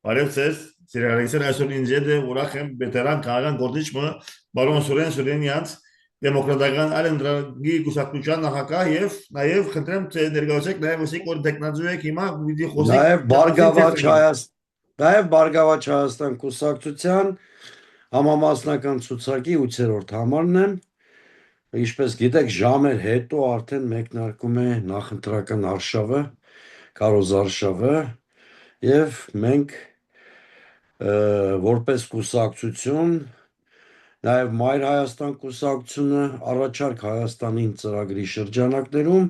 Բարև ձեզ, սիրահարեցին այսօր ինձ հետ է ուրախ եմ վետերան քաղաքական գործիչը բարոն Սուրեն Սուրենյանց դեմոկրատական արենդրագի կուսակցության նախագահ եւ նաեւ խնդրեմ ներկայացեք նաեւ ոսիկ որ տեխնազու եք հիմա պիտի խոսիկ Նաև Բարգավաճ նաև Բարգավաճ Հայաստան կուսակցության համամասնական ցուցակի 8-րդ համարն եմ։ Ինչպես գիտեք, ժամեր հետո արդեն մեկնարկում է նախընտրական արշավը, քարոզարշավը, եւ մենք որպես կուսակցություն, նաև Մայր Հայաստան կուսակցությունը առաջարկ Հայաստանին ծրագրի շրջանակներում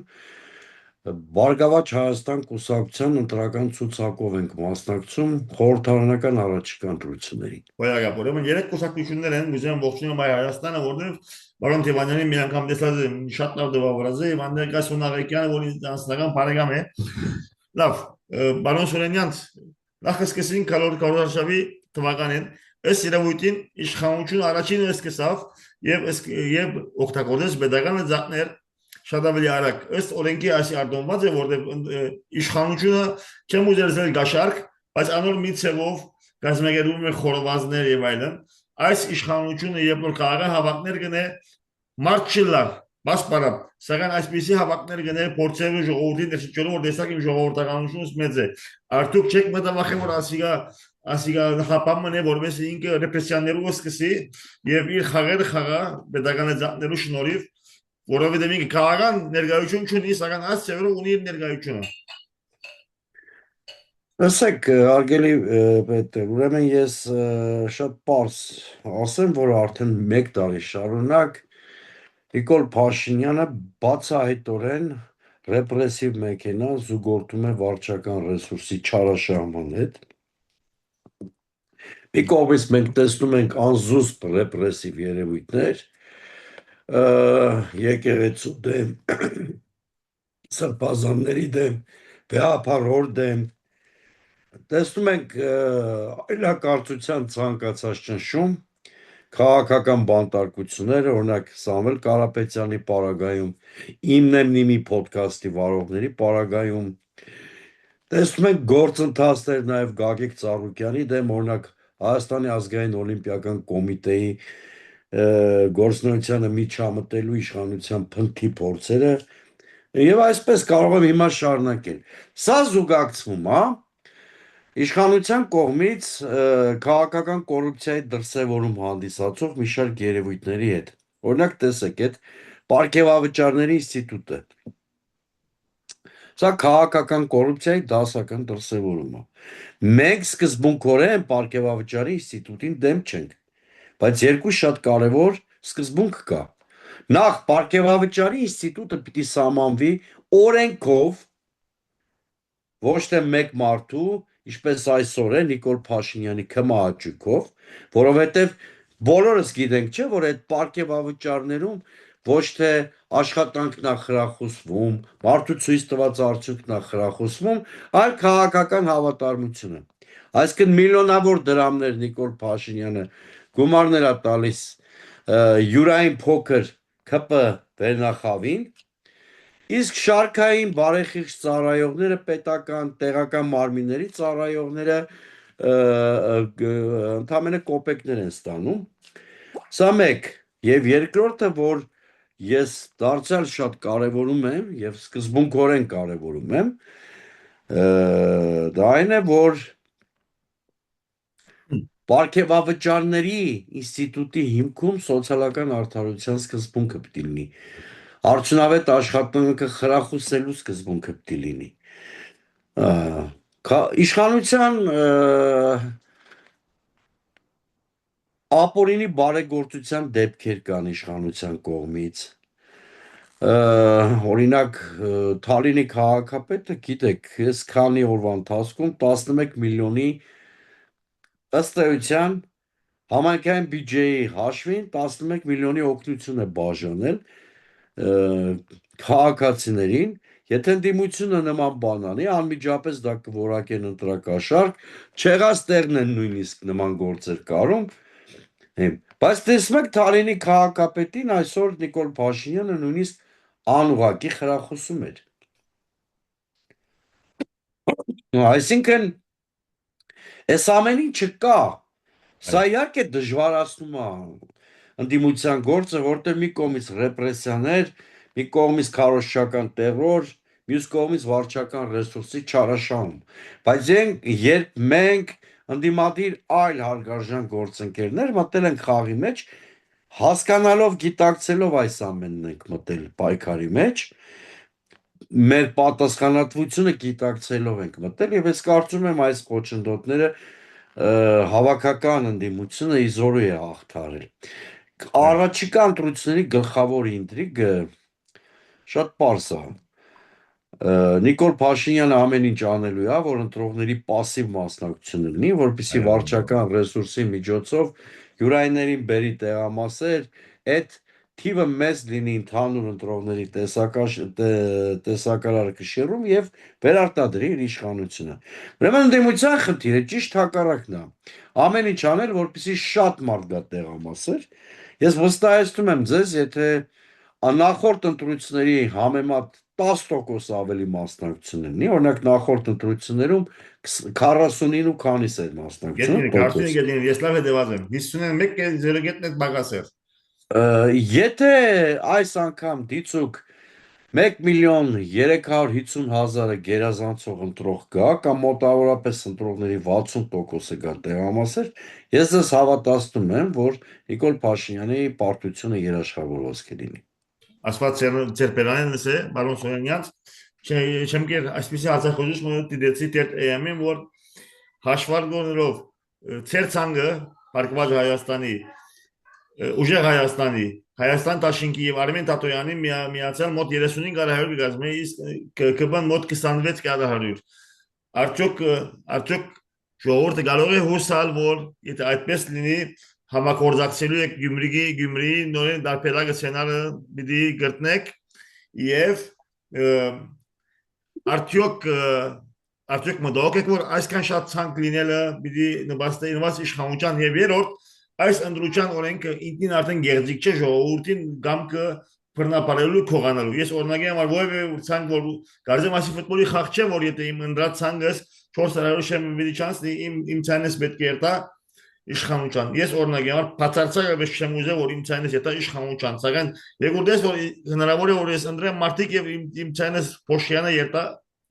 Բարգավաճ Հայաստան կուսակցության ընտրական ցուցակով ենք մասնակցում խորհրդարանական առաջիկա ընտրություններին։ Ոյակապ ուրեմն երեք կուսակցություններ են գուզեմ ողջունում այ Հայաստանը որովհետեւ բարոն Տիվանյանի մի անգամ տեսած եմ շատ լավ դեպավորած է եւ անդերկայս Ունաղեկյանը որ ինձանցնական բարեկամ է լավ բարոն Սուրենյանց նախ սկսեցին քարոզարշավի թվականին ըստ իրավունքին իշխանությունը առաջինը սկսավ եւ օգտագործեց pedagogan ձեռներ շատ ավելի արագ ըստ օրենքի ասի արտոնված է որտեղ իշխանությունը չեմ ուզել գաշարք բայց անոր մի ցևով գազագերում է խորովածներ եւ այլն այս իշխանությունը երբ որ քաղաքը հավաքներ գնե մարդ չլար բասպարապ սակայն այսպիսի հավաքներ գնե փորձելու ժողովրդի դեսիչորը որ տեսակ իմ ժողովրդականությունից մեծ է արդյոք չեք մտավախել որ ասիգա հապամն է որպես ինքը ռեպրեսիաներով սկսի եւ իր խաղերը խաղա pedagogan շնորհիվ որովհետեւ ինքը քաղաքական ներկայություն չունի սակայն այս ծերով ունի իր ներկայությունը Լսեք, արգելի Պետր, ուրեմն ես շատ պարզ ասեմ, որ արդեն 1 տարի շարունակ Նիկոլ Փաշինյանը բացահայտորեն ռեպրեսիվ մեքենա զուգորդում է վարչական ռեսուրսի չարաշահման հետ։ Մի կողմից մենք տեսնում ենք անզուսպ ռեպրեսիվ երևույթներ, եկեղեցու դեմ, սրբազանների դեմ, վեհապարոր դեմ, տեսնում ենք այլակարծության ցանկացած ճնշում, քաղաքական բանտարկությունները, օրինակ Սամվել Կարապետյանի պարագայում, Իմնեմնիմի ոդքասթի վարողների պարագայում, տեսնում ենք գործընթացներ նաև Գագիկ Ծառուկյանի դեմ, օրինակ Հայաստանի ազգային օլիմպիական կոմիտեի գործնորությանը միջամտելու իշխանության փնթի փորձերը եւ այսպես կարող եմ հիմա շարունակել։ Սա զուգակցվում է իշխանության կողմից քաղաքական կոռուպցիայի դրսևորում հանդիսացող մի շարք երևույթների հետ։ Օրինակ տեսեք, այդ պարգևավճարների ինստիտուտը։ Սա քաղաքական կոռուպցիայի դասական դրսևորում է։ Մենք սկզբունքորեն պարգևավճարի ինստիտուտին դեմ չենք, բայց երկու շատ կարևոր սկզբունք կա։ Նախ պարգևավճարի ինստիտուտը պիտի սահմանվի օրենքով, ոչ թե մեկ մարդու, ինչպես այսօր է Նիկոլ Փաշինյանի քմահաճույքով, որովհետև բոլորս գիտենք, չէ, որ այդ պարգևավճարներում ոչ թե աշխատանքն է խրախուսվում, մարդու ցույց տված արդյունքն է խրախուսվում, այլ քաղաքական հավատարմությունը։ Այսինքն միլիոնավոր դրամներ Նիկոլ Փաշինյանը գումարներ է տալիս յուրային փոքր ԿՊ վերնախավին, իսկ շարքային բարեխիղճ ծառայողները պետական տեղական մարմինների ծառայողները ընդամենը կոպեկներ են ստանում։ Սա մեկ, եւ երկրորդը, որ ես դարձյալ շատ կարևորում եմ եւ սկզբունքորեն կարևորում եմ, դա այն է, որ պարգևավճարների ինստիտուտի հիմքում սոցիալական արդարության սկզբունքը պիտի լինի։ Արդյունավետ աշխատանքը խրախուսելու սկզբունքը պիտի լինի։ Իշխանության ապօրինի բարեգործության դեպքեր կան իշխանության կողմից։ Օրինակ Թալինի քաղաքապետը, գիտեք, ես քանի օրվա ընթացքում 11 միլիոնի ըստ էության համայնքային բյուջեի հաշվին 11 միլիոնի օգնություն է բաժանել քաղաքացիներին, եթե ընդդիմությունը նման բան անի, անմիջապես դա կորակեն ընտրակաշառք, չեղած տեղն են նույնիսկ նման գործեր կարում, բայց տեսնում եք Թալինի քաղաքապետին այսօր Նիկոլ Փաշինյանը նույնիսկ անուղղակի խրախուսում էր։ Այսինքն Այս ամեն ինչը կա։ Սա իհարկե դժվարացնում է ընդդիմության գործը, որտեղ մի կողմից ռեպրեսիաներ, մի կողմից քարոզչական տերոր, մյուս կողմից վարչական ռեսուրսի չարաշահում։ Բայց երբ մենք ընդդիմադիր այլ հարգարժան գործընկերներ մտել ենք խաղի մեջ, հասկանալով, գիտակցելով այս ամենն ենք մտել պայքարի մեջ, մեր պատասխանատվությունը գիտակցելով ենք մտել եւ ես կարծում եմ այս խոչընդոտները հավաքական ընդդիմությունը իզորու է հաղթարել։ Առաջիկա ընտրությունների գլխավոր ինտրիգը շատ պարզ է։ Նիկոլ Փաշինյանը ամեն ինչ անելու է, որ ընտրողների пассив մասնակցությունը լինի, որպեսզի վարչական ռեսուրսի միջոցով յուրայիններին բերի տեղամասեր, այդ թիվը մեծ լինի ընդհանուր ընտրողների տեսակարար կշիռում եւ վերարտադրի իր իշխանությունը։ Ուրեմն ընդդիմության խնդիրը ճիշտ հակառակն է։ Ամեն ինչ անել, որպեսզի շատ մարդ գա տեղամասեր։ Ես վստահեցնում եմ ձեզ, եթե նախորդ ընտրությունների համեմատ 10% ավելի մասնակցություն լինի, օրինակ նախորդ ընտրություններում 49 ու քանիս էր մասնակցությունը, Գետին, ես լավ հետևած եմ, 51.0 բագասեր։ Եթե այս անգամ դիցուք 1.350.000-ը գերազանցող ընտրող գա, կամ մոտավորապես ընտրողների 60%-ը գա տեղամասեր, ես ձեզ հավատացնում եմ, որ Նիկոլ Փաշինյանի պարտությունը երաշխավորված կլինի։ Ասված ձեր պերանենս է, բարոն Սոյանյանց, չեմ կեր այսպիսի հացախոզուշ դիդեցի տերտ էյամին, որ հաշվարգոնելով ձեր ծանգը, պարկված Հայաստանի, ուժեղ Հայաստանի, Հայաստան Տաշինքի և Արմեն Տատոյանի միացյալ մոտ 35,100 գազմ է, իսկ ԿԿԲ-ն մոտ 26,100։ Արդյոք ժողովուրդը կարող է հուսալ, որ եթե այդպես լինի, համագործակցելու եք Գյումրիի նորեն դարբերակը սցենարը պիտի գտնեք եւ արդյոք մտածեք, որ այսքան շատ ցանկ լինելը պիտի նպաստի իշխանության եւ երրորդ այս ընդրության օրենքը ինքնին արդեն գեղձիկ չէ ժողովրդին գամքը բռնապարելու քողանալու։ Ես օրինակ եմ որևէ ցանկ որ գարձեմ ասի ֆուտբոլի խաղ չէ, որ եթե իմ ընդրած ցանկս 400 շեմի չանցնի իմ ցանես պետք է երթա իշխանության։ Ես օրինակ եմ բացարձակապես չեմ ուզել որ իմ ցանես երթա իշխանության, սակայն երկրորդից որ հնարավոր է որ ես ընդրեմ մարտիկ եւ իմ ցանես Փոշյանը երթա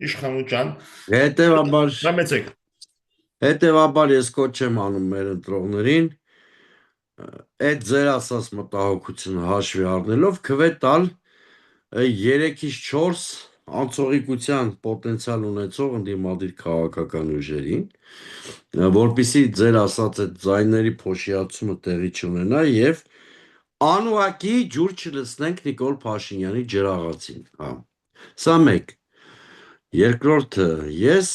իշխանության։ Հետևաբար ես կոչ եմ անում մեր ընտրողներին այդ ձեր ասած մտահոգությունը հաշվի առնելով քվե տալ 3-ից 4 անցողիկության պոտենցիալ ունեցող ընդդիմադիր քաղաքական ուժերին, որպեսզի ձեր ասած այդ ձայների փոշիացումը տեղի չունենա եւ անուղակի ջուր չլցնենք Նիկոլ Փաշինյանի ջրաղացին, հա։ Սա մեկ։ Երկրորդը, ես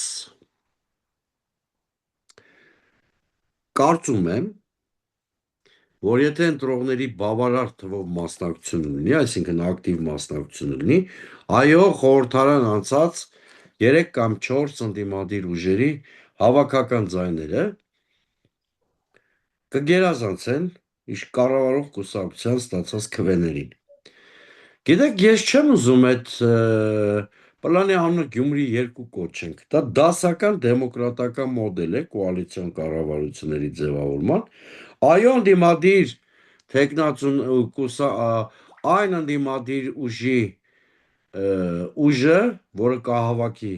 կարծում եմ, որ եթե ընտրողների բավարար թվով մասնակցություն լինի, այսինքն ակտիվ մասնակցություն լինի, այո, խորհրդարան անցած 3 կամ 4 ընդդիմադիր ուժերի հավաքական ձայները կգերազանցեն կառավարող կուսակցության ստացած քվեներին։ Գիտեք, ես չեմ ուզում այդ պլանի անունը Գյումրի 2 կոչենք։ Դա դասական դեմոկրատական մոդել է կոալիցիոն կառավարությունների ձևավորման։ Այո, ընդդիմադիր տեխնացուն այն ընդդիմադիր ուժը, որը կհավաքի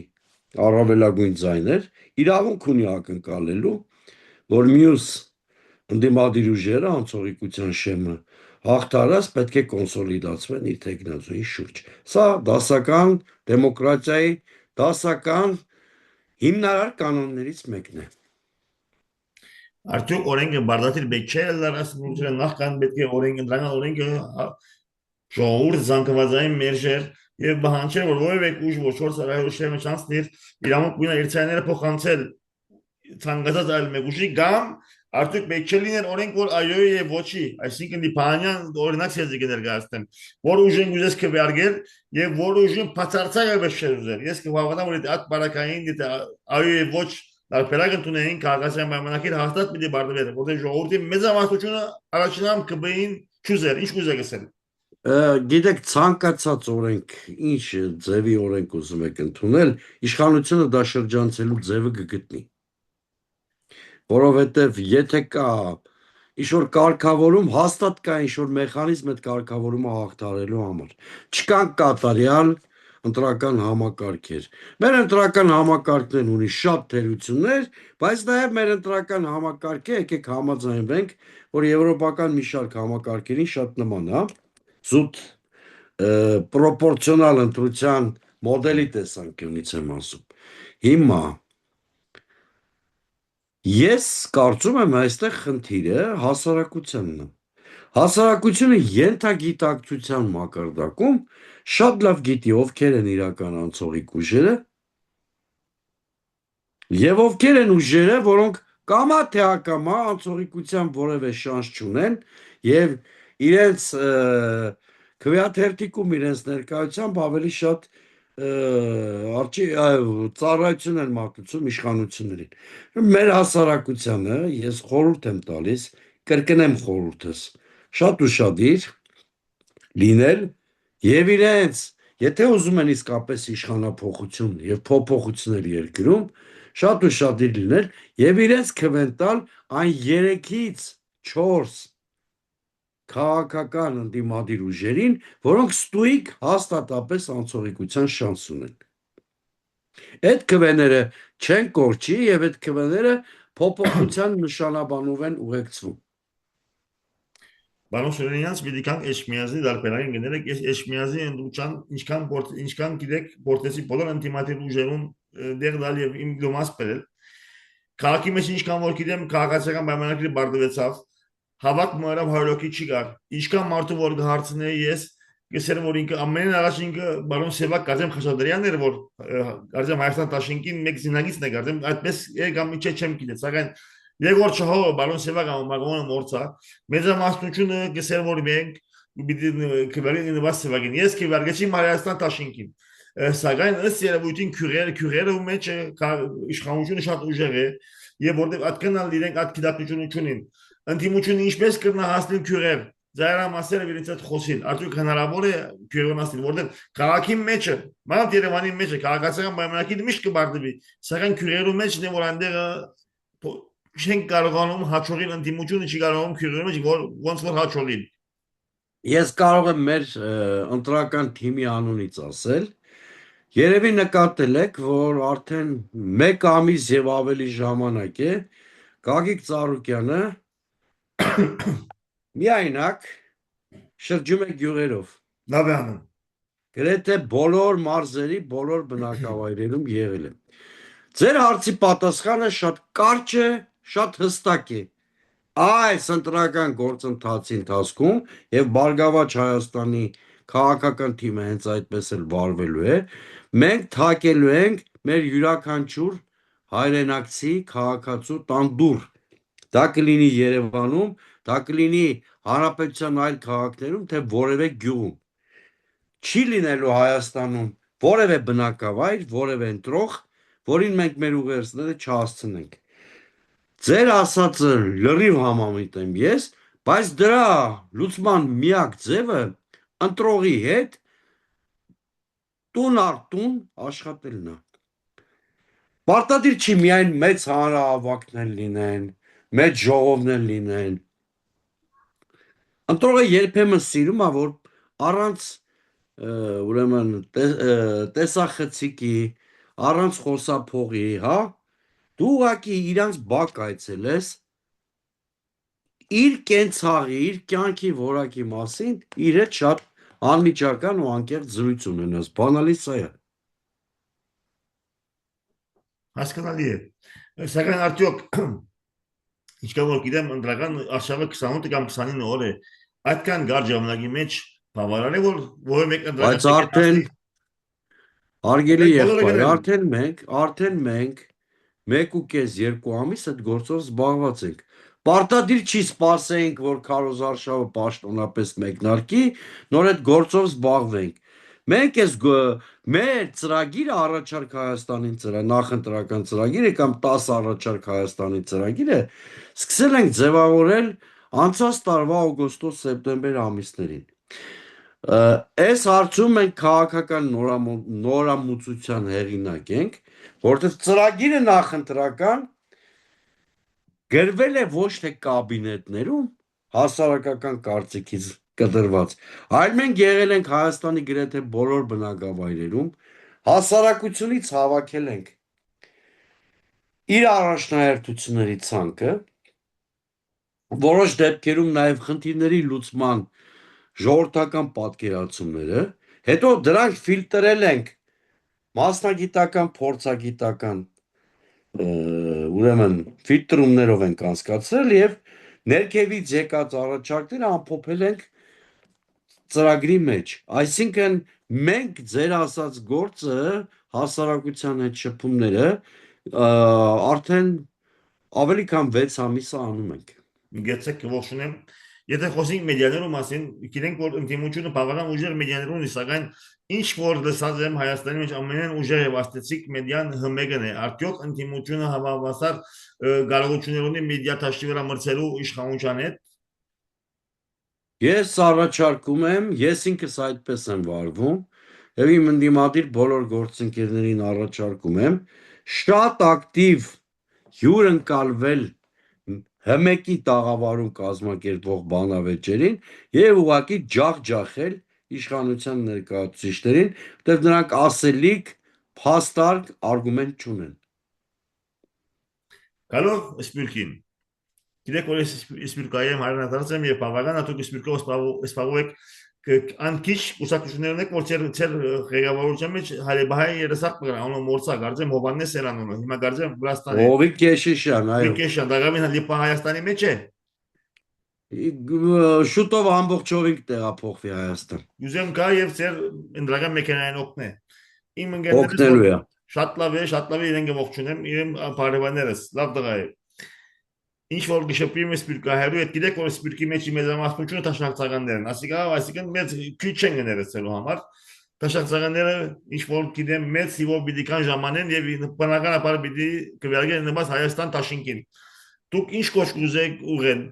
առավելագույն ձայներ, իրավունք ունի ակնկալելու, որ մյուս ընդդիմադիր ուժերը անցողիկության շեմը հաղթարած պետք է կոնսոլիդացվեն իր տեխնացուի շուրջ։ Սա դասական դեմոկրատիայի դասական հիմնարար կանոններից մեկն է։ Արդյոք օրենքը բարդացիր պետք չէ լարասնությունը նախքան պետք է ընդրական օրենքը ժողովուրդ զանգվածային մերժեր եւ բանջեր որ որևէ ուժ որ 400 շեմը չանցնիր իրավունք ունի իր ցաները փոխանցել ցանկացած այլ մեկ ուժի կամ արդյոք պետք չէ լիներ օրենք որ այոյի եւ ոչի, այսինքն դիպանյան օրինակ ցեզիկը ներկայացնեմ, որ ուժեն ուզես քվեարկել եւ որ ուժին բացարձակապես չէ ուզել։ Ես կհավատամ որ այդ բարակային եթե այոյի եւ ոչ դարբերակ ընդունեին քաղաքացիական պայմանագիր հաստատ պիտի բարդվեր, որտեղ ժողովրդի մեծամասնությունը առաջինամ ԿԲ-ին չուզեր, ինչ կուզեք ասել։ Գիտեք, ցանկացած օրենք, ինչ ձևի օրենք ուզում եք ընդունել, իշխանությունը դա շրջանցելու ձևը կգտնի։ որովհետև եթե կա ինչ-որ կարգավորում, հաստատ կա ինչ-որ մեխանիզմ այդ կարգավորումը հաղթահարելու համար։ Չկան կատարյալ ընտրական համակարգեր։ Մեր ընտրական համակարգներն ունի շատ թերություններ, բայց նաև մեր ընտրական համակարգը, եկեք համաձայնվենք, որ եվրոպական մի շարք համակարգերին շատ նման է, զուտ պրոպորցիոնալ ընտրության մոդելի տեսանկյունից եմ ասում։ Հիմա ես կարծում եմ այստեղ խնդիրը հասարակությանն է։ Հասարակությունը ենթագիտակցության մակարդակում շատ լավ գիտի ովքեր են իրական անցողիկ ուժերը եւ ովքեր են ուժերը, որոնք կամա թե ակամա անցողիկության որևէ շանս չունեն եւ իրենց քվեաթերթիկում իրենց ներկայությամբ ավելի շատ ծառայություն են մատուցում իշխանություններին։ Մեր հասարակությանը ես խորհուրդ եմ տալիս, կրկնեմ խորհուրդս, շատ ուշադիր լինել եւ իրենց, եթե ուզում են իսկապես իշխանափոխություն եւ փոփոխություններ երկրում, շատ ուշադիր լինել եւ իրենց քվեն տալ այն 3-ից 4 քաղաքական ընդդիմադիր ուժերին, որոնք ստույգ հաստատապես անցողիկության շանս ունեն։ Այդ քվեները չեն կորչի եւ այդ քվեները փոփոխության նշանաբանով են ուղեկցվում։ Պարոն Սուրենյանց, մի դիքանք Էշմիածի դարբերային գներեք, Էշմիածի ընդուչան ինչքան գիտեք Պորտեսի բոլոր անտիմատիվ ուժերուն դեղ դալ եւ իմ դոմաս բերել։ Քաղաքի մեջ ինչքան որ գիտեմ, քաղաքացիական պայմանագրի բարդվեցավ, հավաք մորավ հարյոքի չի գար։ Ինչքան մարդու որ հարցնեի ես, գսեր որ ինքը ամենին առաջ ինքը բարոն Սևակ Գազեմ Խաշատրյանն էր, որ Գազեմ Հայաստան Տաշինքին մեկ զինագիծն է գարդեմ, այդպես եկամ իջե չեմ գիտես, սակայն Եգոր Չհովը բարոն Սևակ ամագոնը մորցա, մեծամասնությունը գսեր որ մենք պիտի քվերին նվաս Սևակին, ես քվերգեցի Հայաստան Տաշինքին։ Սակայն ըստ երևույթին քյուրերը ու մեջ իշխանությունը շատ ուժեղ է եւ որտեղ ատկանալ իրենք այդ գիտակցությունը չունին ընդդիմությունը ինչպես կրնա հասնել քյուրեր զայրամասերը իրենց այդ խոսին արդյոք հնարավոր է քյուրերն հասնել որտեղ քաղաքի մեջը մանավանդ Երևանի մեջը քաղաքացիական պայմանագրի միշտ կբարդվի սակայն քյուրերու մեջն է որ այնտեղ չեն կարողանում հաջողին ընդդիմությունը չի կարողանում քյուրերու մեջ ոնց որ հաջողին Ես կարող եմ մեր ընտրական թիմի անունից ասել Երևի նկատել եք, որ արդեն 1 ամիս եւ ավելի ժամանակ է Գագիկ Ծառուկյանը միայնակ շրջում է գյուղերով։ լավ է անում Գրեթե բոլոր մարզերի, բոլոր բնակավայրերում եղել է։ Ձեր հարցի պատասխանը շատ կարճ է, շատ հստակ է։ Այս ընտրական գործընթացի ընթացքում եւ Բարգավաճ Հայաստանի քաղաքական թիմը հենց այդպես էլ վարվելու է, մենք թակելու ենք մեր յուրաքանչյուր հայրենակցի քաղաքացու տանդուր։ Դա կլինի Երևանում, դա կլինի Հանրապետության այլ քաղաքներում, թե որևէ գյուղում։ Չի լինելու Հայաստանում որևէ բնակավայր, որևէ ընտրող, որին մենք մեր ուղերձները չհասցնենք։ Ձեր ասածը լրիվ համամիտ եմ ես, բայց դրա լուծման միակ ձևը ընտրողի հետ տուն առ տուն աշխատելն է։ Պարտադիր չի միայն մեծ հանրահավաքներ լինեն, մեծ ժողովներ լինեն։ Ընտրողը երբեմն սիրում է, որ առանց ուրեմն տեսախցիկի, առանց խոսափողի, հա, դու ուղղակի իրանց բակ այցելես, իր կենցաղի, իր կյանքի որակի մասին իր հետ շատ անմիջական ու անկեղծ զրույց ունենաս, բանալի սա է։ հասկանալի է սակայն արդյոք ինչքան որ գիտեմ ընտրական արշավը 28 կամ 29 օր է այդքան գար ժամանակի մեջ բավարար է որ որը մեկ ընտրական Բայց արդեն հարգելի եղբայր, արդեն մենք 1.5-2 ամիս այդ գործով զբաղված ենք։ Պարտադիր չի սպասենք, որ քարոզարշավը պաշտոնապես մեկնարկի, նոր այդ գործով զբաղվենք։ Մենք այս մեր ծրագիրը առաջարկ Հայաստանի նախընտրական ծրագիրը կամ 10 առաջարկ Հայաստանի ծրագիրը սկսել ենք ձևավորել անցած տարվա օգոստոս-սեպտեմբեր ամիսներին։ Այս հարցում մենք քաղաքական նորամուծության հեղինակ ենք, որտեղ ծրագիրը նախընտրական գրվել է ոչ թե կաբինետներում, հասարակական կարծիքից կտրված, այլ մենք եղել ենք Հայաստանի գրեթե բոլոր բնակավայրերում, հասարակությունից հավաքել ենք իր առաջնահերթությունների ցանկը, որոշ դեպքերում նաև խնդիրների լուծման ժողովրդական պատկերացումները, հետո դրանք ֆիլտրել ենք մասնագիտական, փորձագիտական ուրեմն ֆիլտրումներով ենք անցկացրել եւ ներքևից եկած առաջարկները ամփոփել ենք ծրագրի մեջ։ Այսինքն մենք ձեր ասած գործը հասարակության հետ շփումները արդեն ավելի քան 6 ամիս անում ենք։ Գեցեք ողջունեմ։ Եթե խոսենք մեդիաներու մասին, գիտենք որ ընդդիմությունը բավական ուժեղ մեդիաներուն է, սակայն ինչ որ լսած եմ Հայաստանի մեջ ամենեն ուժեղ եւ աստեցիկ մեդիան ՀՄԳ-ն է։ Արդյոք ընդդիմությունը հավասար կարողություններ ունի մեդիա թաշտի վրա մրցելու իշխանության հետ։ Ես առաջարկում եմ, ես ինքս այդպես եմ վարվում, եւ իմ ընդդիմադիր բոլոր գործընկերներին առաջարկում եմ շատ ակտիվ հյուրընկալվել ՀՄԿ-ի տաղավարում կազմակերպվող բանավեճերին եւ ուղղակի ջախջախել իշխանության ներկայացուցիչներին, որտեղ նրանք ասելիք, փաստարկ, արգումենտ չունեն։ Գալով Սպյուրքին։ Գիտեք որ ես Սպյուրքայի եմ հայրենադարձ եմ եւ բավական հատուկ Սպյուրքով սպառում եք անքիչ կուսակցություններն եք որ ծեր ղեկավարության մեջ հայ երեսակ բգրան անոնը մորցա գարձեմ Հովանես Սերանոնը հիմա գարձեմ Վրաստանի Հովիկ Կեշիշյան, այո։ Վիկեշան դակամին լիպա Հայաստանի մեջ է Շուտով ամբողջովին կտեղափոխվի Հայաստան։ ուզեմ գա եւ ծեր ընդրական մեքենային օգնե իմ ընկերներս որ Օգնելու է։ շատ լավ է իրենք ողջունեմ իրեն բարևաներս լավ տղա է ինչ որ գշպրիմ է սպիրկահերու այդ գիտեք որ սպիրկի մեջ մեծամասնությունը տաշնակցականներն այսինքն մեծ քիչ չեն գներեցելու համար տաշնակցականները ինչ որ գիտեմ մեծ հիվով պիտի կան ժամանեն եւ բնականաբար պիտի կվերգեն նմաս Հայաստան Տաշինքին դուք ինչ կոշկ ուզեք ուղեն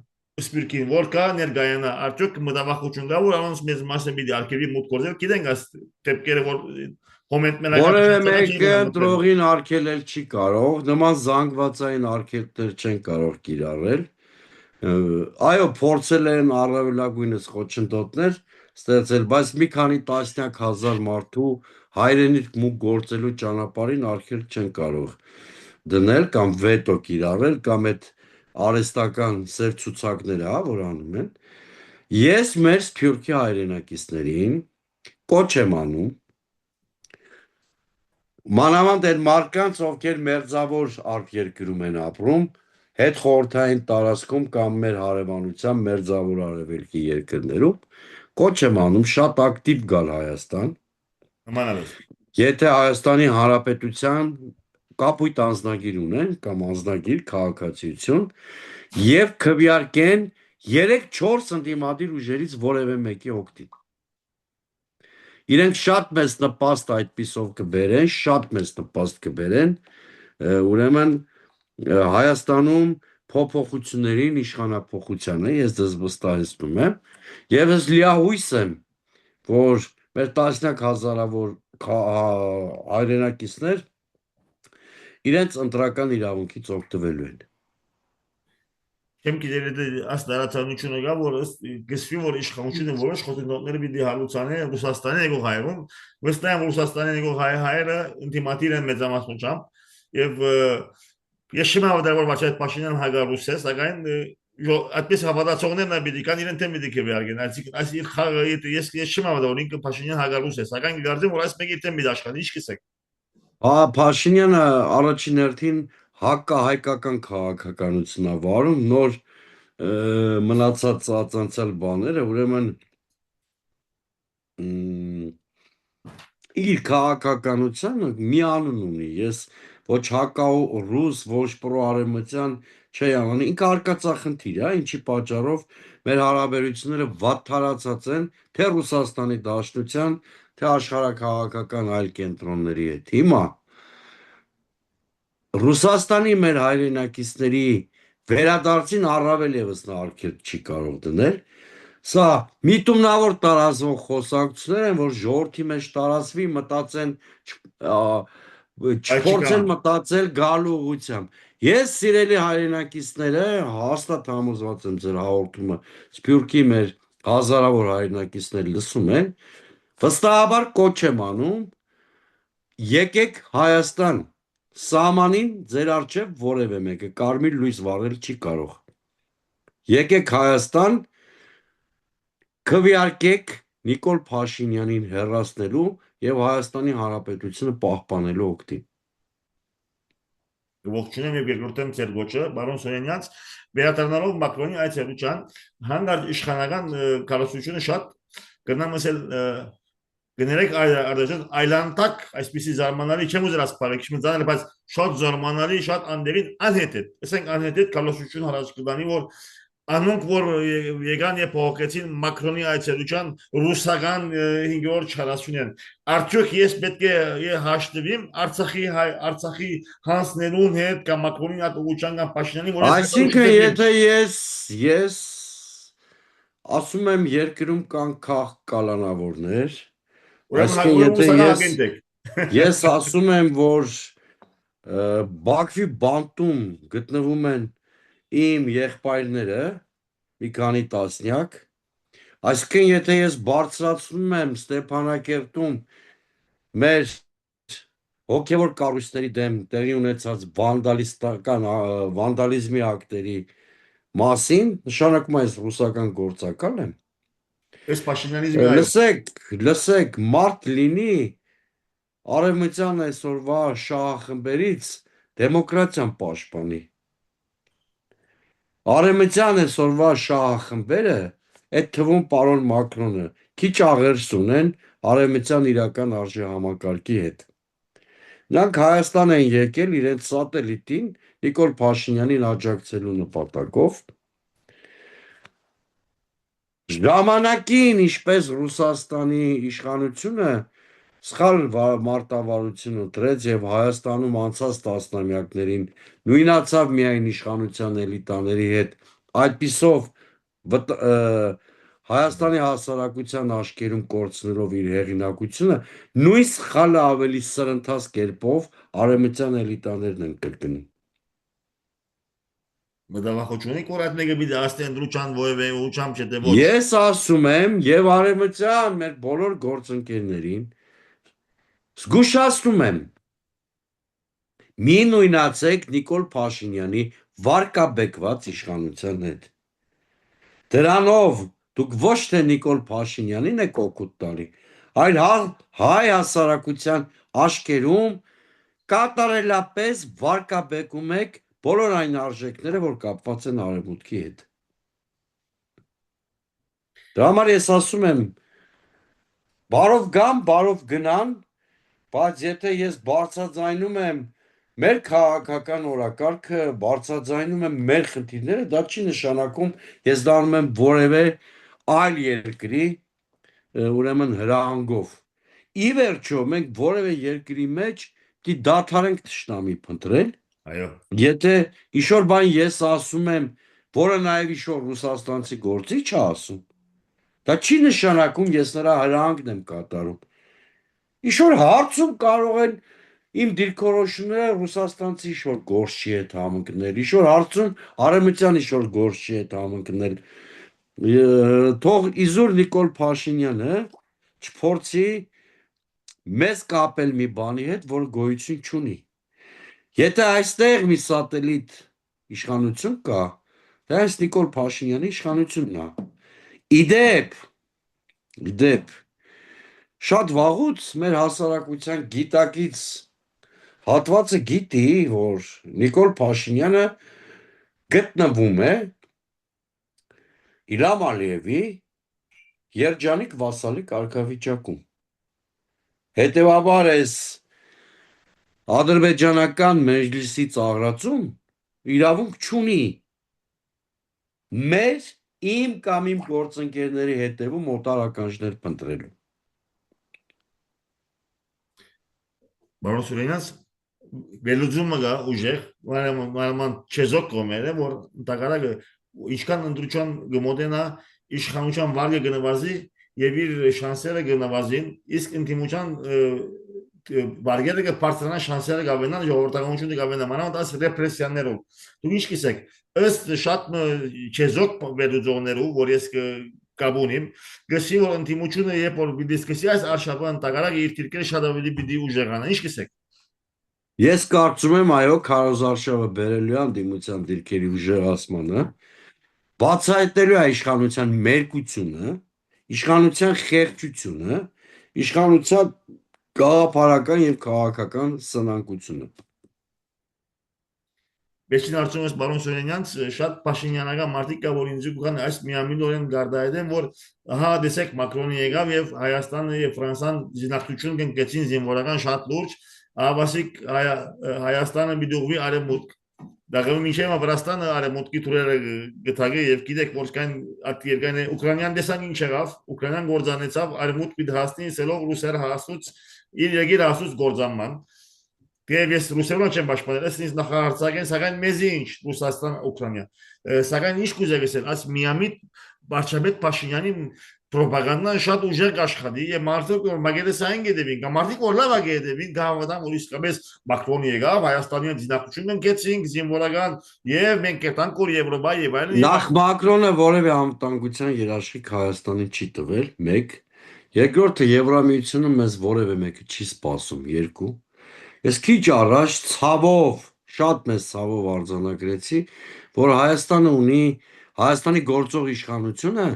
սպիրկին որ կա ներգայանա արդյոք մտավախություն կա որ անոնց մեծ մասը պիտի արկելի մուտք գործել գիտենք այս դեպքերը որ Որևէ մեկը տրողին արգելել չի կարող, նման զանգվածային արգելքներ չեն կարող կիրառել։ Այո, փորձել են առավելագույնս խոչընդոտներ ստեղծել, բայց մի քանի տասնյակ հազար մարդու հայրենիք մուտք գործելու ճանապարհին արգելք չեն կարող դնել կամ վետո կիրառել կամ այդ արհեստական սև ցուցակները, հա, որ անում են։ Ես մեր Սփյուռքի հայրենակիցներին կոչ եմ անում մանավանդ այդ մարդկանց, ովքեր մերձավոր արտերկրում են ապրում, հետ խորհրդային տարածքում կամ մեր հարևանության մերձավոր արևելքի երկրներում, կոչ եմ անում շատ ակտիվ գալ Հայաստան։ Նմանապես։ Եթե Հայաստանի Հանրապետության կապույտ անձնագիր ունեն կամ անձնագիր քաղաքացիություն եւ քվեարկեն 3-4 ընդդիմադիր ուժերից որևէ մեկի օգտին։ Իրենք շատ մեծ նպաստ այդպիսով կբերեն, շատ մեծ նպաստ կբերեն, ուրեմն Հայաստանում փոփոխություններին, իշխանափոխությանը ես դες վստահեցնում եմ եւ ես լիահույս եմ, որ մեր տասնյակ հազարավոր հայրենակիցներ իրենց ընտրական իրավունքից օգտվելու են։ Չեմ գիտեր այս դարացանությունը գա որ գսվի որ իշխանությունը որոշ խոչընդոտները պիտի հալուցանեն Ռուսաստանի եկող հայերում վստահ եմ Ռուսաստանի եկող հայերը ինտիմատիր են մեծամասնությամբ եւ ես շնորհավորում որ վաճառ Փաշինյան հագարուս է սակայն այդպես հավատացողներն են պիտի կան իրեն թեմ պիտի կվերգեն այսինքն այս իր խաղը ես շնորհավորում ինքը Փաշինյան հագարուս է սակայն գարձեմ որ այս մեկի թեմ պիտի աշխատի ինչ կսեք Փաշինյանը առաջին հերթին հակահայկական քաղաքականություն է վարում նոր մնացած ծածանցել բաները ուրեմն իր քաղաքականությունը մի անուն ունի ես ոչ հակառուս ոչ պրոարևմտյան չի անում ինքը արկածախնդիր է ինչի պատճառով մեր հարաբերությունները վատթարացած են թե Ռուսաստանի Դաշնության թե աշխարհակաղակական այլ կենտրոնների հետ հիմա Ռուսաստանի մեր հայրենակիցների վերադարձին առավել եւս նա արգելք չի կարող դնել սա միտումնավոր տարածվող խոսակցություններ են որ ժողովրդի մեջ տարածվի մտածեն չփորձեն մտածել գալու ուղղությամբ։ Ես սիրելի հայրենակիցները հաստատ համոզված եմ ձեր հաղորդումը Սփյուռքի մեր հազարավոր հայրենակիցներ լսում են, վստահաբար կոչ եմ անում, եկեք Հայաստան, սահմանին ձեր առջև որևէ մեկը կարմիր լույս վառել չի կարող։ Եկեք Հայաստան, քվեարկեք Նիկոլ Փաշինյանին հեռացնելու եւ Հայաստանի Հանրապետությունը պահպանելու օգտին։ Ողջունում եմ երկրորդեմ ձեր գոչը, բարոն Սոյանյաց, վերադառնալով Մակրոնի այցելության, հանգարտ իշխանական կառավարությունը շատ գնամասել գներեք արդյոք այլանդակ այսպիսի զարմանալի չեմ ուզել ասպարեք, չմնցանել, բայց շատ զարմանալի, շատ անդերին անհետետ, ասենք անհետետ կառավարությունը հարաճ կդանի, որ անոնք որ եկան եւ փոխեցին Մակրոնի այցելության ռուսական 5-րդ չարասունեն արդյոք ես պետք է հաշտվեմ Արցախի հանձնելուն հետ կամ Մակրոնի այդ ուղղության կամ Փաշինյանի որ այսինքն եթե ես ասում եմ երկրում կան քաղ կալանավորներ, այսինքն ես ասում եմ որ Բաքվի բանտում գտնվում են իմ եղբայրները մի քանի տասնյակ, այսինքն եթե ես բարձրացնում եմ Ստեփանակերտում մեր հոգևոր կառույցների դեմ տեղի ունեցած վանդալիզմի ակտերի մասին, նշանակում այս ռուսական գործակալ եմ։ Լսեք, մարդ լինի արևմտյան այսօրվա շահախմբերից դեմոկրատիան պաշտպանի։ Արևմտյան այսօրվա շահախմբերը, այդ թվում պարոն Մակրոնը, քիչ աղերս ունեն արևմտյան իրական արժեհամակարգի հետ։ Նրանք Հայաստան են եկել իրենց սատելիտին Նիկոլ Փաշինյանին աջակցելու նպատակով։ Ժամանակին, ինչպես Ռուսաստանի իշխանությունը սխալ մարտավարություն ընտրեց եւ Հայաստանում անցած տասնամյակներին նույնացավ միայն իշխանության էլիտաների հետ, այդպիսով Հայաստանի հասարակության աշկերում կորցնելով իր հեղինակությունը, նույն սխալը ավելի սրընթաց կերպով արևմտյան էլիտաներն են կրկնում։ Մտավախությունիք որ այդ մեկը պիտի աստեն դրուչան ովևէ ուչամ չէ ոչ։ Ես ասում եմ եւ արևմտյան մեր բոլոր գործընկերներին զգուշացնում եմ, մի նույնացեք Նիկոլ Փաշինյանի վարկաբեկված իշխանության հետ։ Դրանով դուք ոչ թե Նիկոլ Փաշինյանին եք օգուտ տալի, այլ հայ հասարակության աշկերում կատարելապես վարկաբեկում եք բոլոր այն արժեքները, որ կապված են արևմուտքի հետ։ Դրա համար ես ասում եմ, բարով գան, բարով գնան, բայց եթե ես բարձրաձայնում եմ մեր քաղաքական օրակարգը, բարձրաձայնում եմ մեր խնդիրները, դա չի նշանակում ես դառնում եմ որևէ այլ երկրի ուրեմն հրահանգով։ Ի վերջո մենք որևէ երկրի մեջ պիտի դադարենք թշնամի փնտրել։ Այո։ Եթե ինչ-որ բան ես ասում եմ, որը նաև ինչ-որ ռուսաստանցի գործի չի ասում, դա չի նշանակում ես նրա հրահանգն եմ կատարում։ Ինչ-որ հարցում կարող են իմ դիրքորոշումները ռուսաստանցի ինչ-որ գործի հետ համընկնել, ինչ-որ հարցում արևմտյան ինչ-որ գործի հետ համընկնել։ Թող իզուր Նիկոլ Փաշինյանը չփորձի մեզ կապել մի բանի հետ, որ գոյություն չունի։ Եթե այստեղ մի սատելիտ իշխանություն կա, դա այս Նիկոլ Փաշինյանի իշխանությունն է։ Իդեպ, շատ վաղուց մեր հասարակության գիտակից հատվածը գիտի, որ Նիկոլ Փաշինյանը գտնվում է Իլհամ Ալիևի երջանիկ վասալի կարգավիճակում։ Հետևաբար այս ադրբեջանական մեջլիսի ծաղրածուն իրավունք չունի իմ կամ իմ գործընկերների հետևում օտարականջներ փնտրելու։ Բարոն Սուրենյանց, վերլուծումը գա ուժեղ, մանավանդ չեզոք կողմերը, որ ընդհանրակը ինչքան ընդրության գմոտենա իշխանության վարկը գնվազի եւ իր շանսերը գնվազին, իսկ ընդդիմության վարգերը կբարձրանան շանսերը կավենան ժողովրդականությունը կավենա մանավանդ այս ռեպրեսիաներով դուք ինչ կիսեք ըստ շատ չեզոք վերուծողներու որ ես կաբունիմ գսի որ ընդդիմությունը երբ որ պիտի սկսի այս արշավը ընդհանրակ իր դիրքերը շատ ավելի պիտի ուժեղանա ինչ կիսեք Ես կարծում եմ այո քարոզարշավը բերելու է ընդդիմության դիրքերի ուժեղացմանը բացահայտելու է իշխանության մերկությունը իշխանության խեղճությունը իշխանության գաղափարական եւ քաղաքական սնանկությունը Վերջին արդյունքս բարոն Սուրենյանց շատ Փաշինյանական մարդիկ կա որ ինձ կան այս միամիլորեն գարդայեն որ ահա դեսեք Մակրոնի եկավ եւ Հայաստանը եւ Ֆրանսան զինախտություն կնկեցին զինվորական շատ լուրջ ավասիկ Հայաստանը բիդուղվի արեմուտք դաղում ինչեւ Վրաստանը արեմուտքի թուրերը գտագե եւ գիտեք որ կան այդ երկայնը ուկրաինան դեսան ինչ եղավ ուկրաինան գործանեցավ արեմուտք պիտի հասնի սելով ռուսեր հասուց իր եկիր հասուց գործանման Եվ ես ռուսերենով չեմ պաշտպանել, ըստ ինձ նախահարցակեն, սակայն մեզի ինչ Ռուսաստան, Ուկրաինա։ Սակայն ինչ կուզեք ասել, այս միամիտ Վարչապետ Փաշինյանի պրոպագանդան շատ ուժեղ կաշխատի եւ մարդիկ որ մագերեսային գետևին, կամ մարդիկ որ լավ գետևին, գավադան որ իսկապես Մակրոնի եկավ, Հայաստանի դինակցություն ընկեցինք, զինվորական եւ մենք կետանք որ Եվրոպա եւ այլն։ Նախ Մակրոնը որևէ անվտանգության երաշխիք Հայաստանին չի տվել, 1. Երկրորդը Եվրամիությունը մեզ որևէ մեկը չի սպասում, 2. Ես քիչ առաջ ցավով, շատ մեծ ցավով արձանագրեցի, որ Հայաստանի գործող իշխանությունը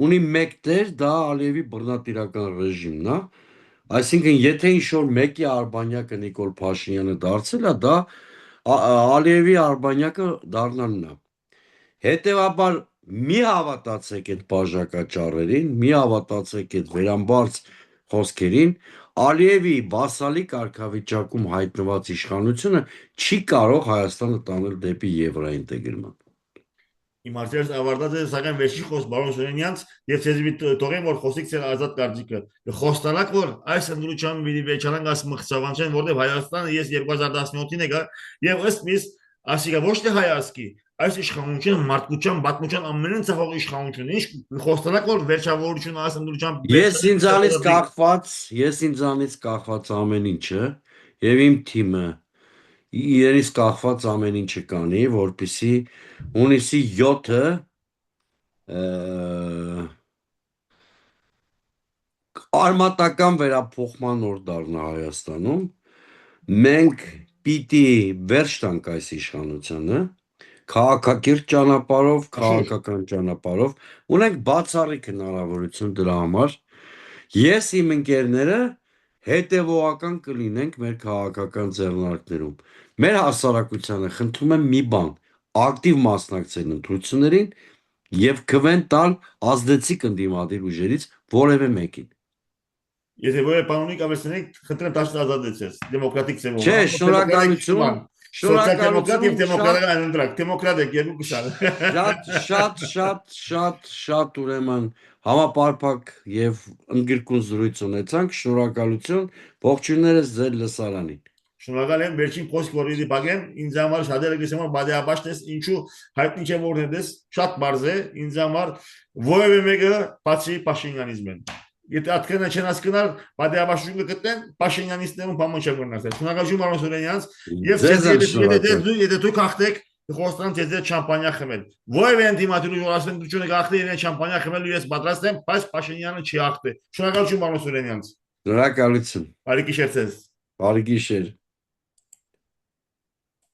ունի մեկ տեր, դա Ալիևի բռնատիրական ռեժիմն է, այսինքն եթե ինչ-որ մեկի արբանյակը Նիկոլ Փաշինյանը դարձել է, դա Ալիևի արբանյակը դառնալն է։ Հետևաբար մի հավատացեք այդ բաժակաճառերին, մի հավատացեք այդ վերամբարձ խոսքերին, Ալիևի վասալի կարգավիճակում հայտնված իշխանությունը չի կարող Հայաստանը տանել դեպի եվրոինտեգրման։ Իմ արդյոք ավարտած է սակայն վերջի խոսք բարոն Սուրենյանց եւ ցեզի թողեմ որ խոսիկ ցեր ազատ կարծիքը խոստանակ որ այս ընդրուճան մի վեճարանք աս մխցավանչեն որտեւ Հայաստանը ես 2017-ին եկա եւ ըստ միս ասիկա ոչ թե հայացքի այս իշխանությունը մարդկության պատմության ամենից ցավող իշխանությունն ինչ խոստանակ որ վերջավորությունը այս ընդրուճան Ես ինձանից կախված ամեն ինչը եւ իմ թիմը իրենից կախված ամեն ինչը կանի, որպեսզի հունիսի 7-ը արմատական վերափոխման օր դառնա Հայաստանում, մենք պիտի վերջ տանք այս իշխանությանը, քաղաքակիրթ ճանապարհով, քաղաքական ճանապարհով, ունենք բացառիկ հնարավորություն դրա համար, ես իմ ընկերները հետևողական կլինենք մեր քաղաքական ձեռնարկներում, մեր հասարակությանը խնդրում եմ մի բան, ակտիվ մասնակցել ընտրություններին եւ քվեն տալ ազդեցիկ ընդդիմադիր ուժերից որևէ մեկին։ Եթե որը պանոնիկ ավեսնեք խնդրեմ տաշտ ազատեցես դեմոկրատիկ ձևով։ Չէ, շնորհակալություն։ Սոցիալ-դեմոկրատ եւ դեմոկրատական ընդրակ, դեմոկրատ եք երկու կուսան։ Շատ ուրեմն համապարփակ եւ ընդգրկուն զրույց ունեցանք, շնորհակալություն, ողջույններս ձեր լսարանին։ Շնորհակալ եմ վերջին խոսք որ իդի բագեմ ինձ համար շատերը գսեմ որ բադեաբաշտես ինչու հայտնի չէ որ դες շատ բարձ է ինձ համար որևէ մեկը բացի Փաշինյանիզմն Եթե ատքանը չեն հասկանալ բադեաբաշտությունը գտնեն Փաշինյանիստներուն բամոչ է գտնասել շնորհակալություն Մարոս Սուրենյանց եւ եթե դուք հաղթեք խոստան ձեզ շամպանիա խմել որևէ ընդդիմադիր ուժ ասեն դուք գախտի իրեն շամպանիա խմելու ես պատրաստ եմ բայց Փաշինյանը չի հաղթե շնորհակալություն Մարոս Սուրենյանց Շնորհակալություն բարի գիշեր ձեզ Բարի գիշեր